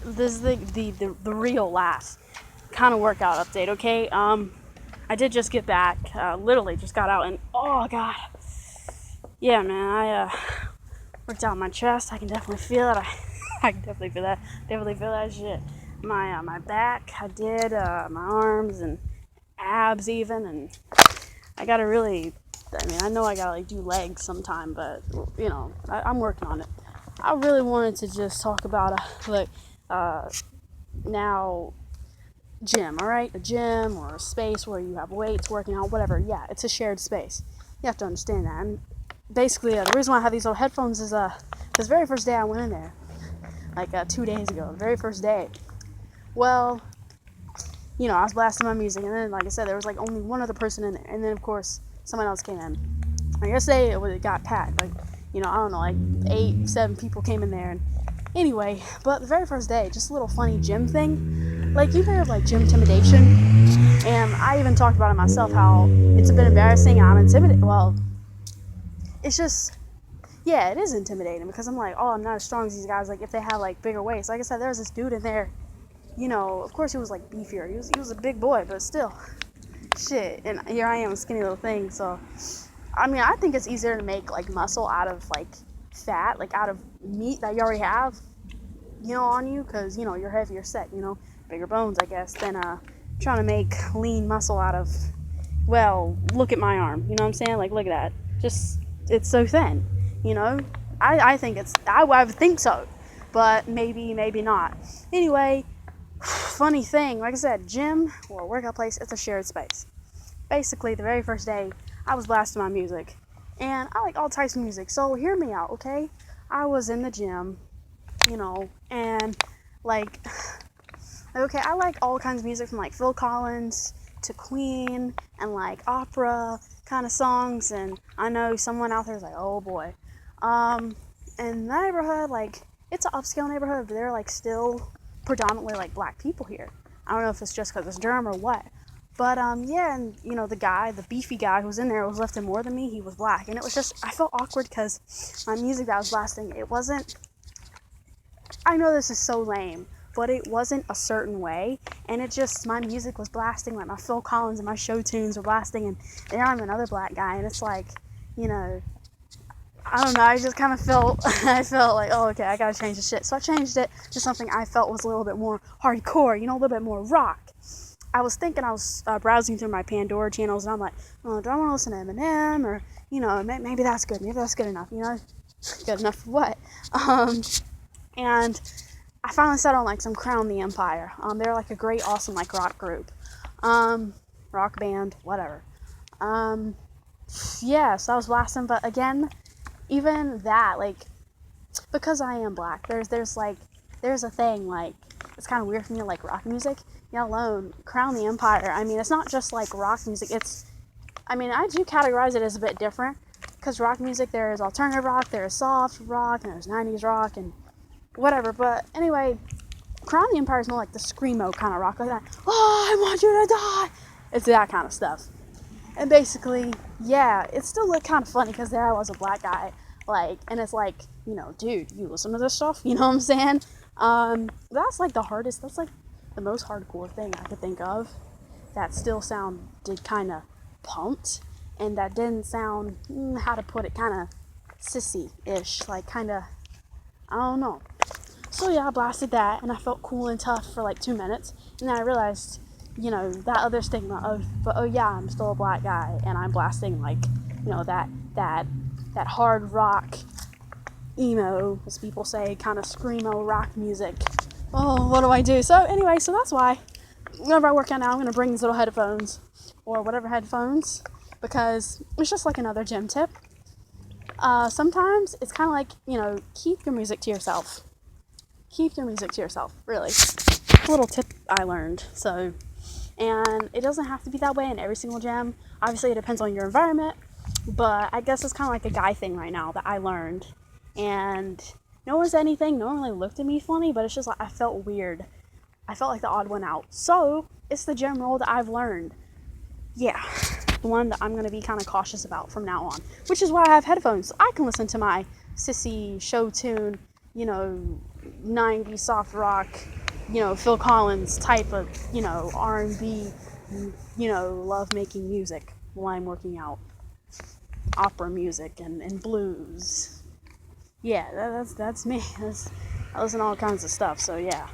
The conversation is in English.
this is the real last kind of workout update, okay? I did just get back, literally just got out, and oh god, yeah, man, I worked out my chest. I can definitely feel it. I can definitely feel that. Definitely feel that shit. My back, I did, my arms and abs even, and I gotta really. I mean, I know I gotta like do legs sometime, but I'm working on it. I really wanted to just talk about uh, now gym, all right? A gym or a space where you have weights, working out, whatever. Yeah, it's a shared space. You have to understand that. And basically, the reason why I have these little headphones is this very first day I went in there, like 2 days ago, the very first day. Well, I was blasting my music, and then, like I said, there was like only one other person in there, and then of course someone else came in. Like yesterday, it got packed. Like, I don't know, like 8, 7 people came in there, and anyway, but the very first day, just a little funny gym thing. Like, you hear of like gym intimidation, and I even talked about it myself, how it's a bit embarrassing. I'm intimidated. Well, it's just, yeah, it is intimidating because I'm like, oh, I'm not as strong as these guys. Like, if they have like bigger weights, like I said, there's this dude in there. Of course he was like beefier. He was a big boy, but still, shit. And here I am, a skinny little thing. So, I mean, I think it's easier to make like muscle out of like fat, like out of meat that you already have, on you, because you're heavier set, bigger bones, I guess, than trying to make lean muscle out of. Well, look at my arm. You know what I'm saying? Like, look at that. Just, it's so thin. I think I would think so, but maybe not. Anyway, funny thing, like I said, gym or workout place, it's a shared space. Basically, the very first day, I was blasting my music, and I like all types of music, so hear me out, okay? I was in the gym, and like, okay, I like all kinds of music from like Phil Collins to Queen and like opera kind of songs, and I know someone out there is like, oh boy. In the neighborhood, like, it's an upscale neighborhood, but they're like still predominantly like black people here. I don't know if it's just because it's Durham or what. But yeah, and the beefy guy who was in there was lifting more than me. He was black, and it was just, I felt awkward because my music that I was blasting, it wasn't. I know this is so lame, but it wasn't a certain way, and it just, my music was blasting, like my Phil Collins and my show tunes were blasting, and there I'm another black guy, and it's like, I don't know, I just kind of felt, I felt like, oh, okay, I gotta change the shit. So I changed it to something I felt was a little bit more hardcore, a little bit more rock. I was thinking, I was browsing through my Pandora channels, and I'm like, oh, do I want to listen to Eminem, or, maybe that's good, maybe that's good enough, good enough for what? And I finally settled on like some Crown the Empire. They're like a great, awesome like rock group, rock band, whatever. Yeah, so I was blasting, but again, even that, like, because I am black, there's a thing, like, it's kind of weird for me, like rock music, alone, Crown the Empire. I mean, it's not just like rock music. I do categorize it as a bit different, because rock music, there is alternative rock, there is soft rock, and there's 90s rock, and whatever. But anyway, Crown the Empire is more like the screamo kind of rock, like that. Oh, I want you to die. It's that kind of stuff. And basically, yeah, it still looked kind of funny because there I was, a black guy, like, and it's like, dude, you listen to this stuff, you know what I'm saying? That's like the hardest, that's like the most hardcore thing I could think of that still sounded kind of pumped, and that didn't sound, how to put it, kind of sissy-ish, like kind of, I don't know. So yeah, I blasted that, and I felt cool and tough for like 2 minutes, and then I realized, that other stigma of, but oh yeah, I'm still a black guy, and I'm blasting like, that hard rock, emo, as people say, kind of screamo rock music. Oh, what do I do? So anyway, so that's why whenever I work out now, I'm going to bring these little headphones, or whatever headphones, because it's just like another gym tip. Sometimes it's kind of like, keep your music to yourself. Keep your music to yourself, really. A little tip I learned. So, and it doesn't have to be that way in every single gym. Obviously, it depends on your environment, but I guess it's kind of like a guy thing right now that I learned. And no one said anything, no one really looked at me funny, but it's just like, I felt weird. I felt like the odd one out. So, it's the gym rule that I've learned. Yeah, the one that I'm going to be kind of cautious about from now on. Which is why I have headphones. So I can listen to my sissy show tune, 90s soft rock, Phil Collins type of, R&B, love making music while I'm working out. Opera music and blues. Yeah, that's me. I listen to all kinds of stuff, so yeah.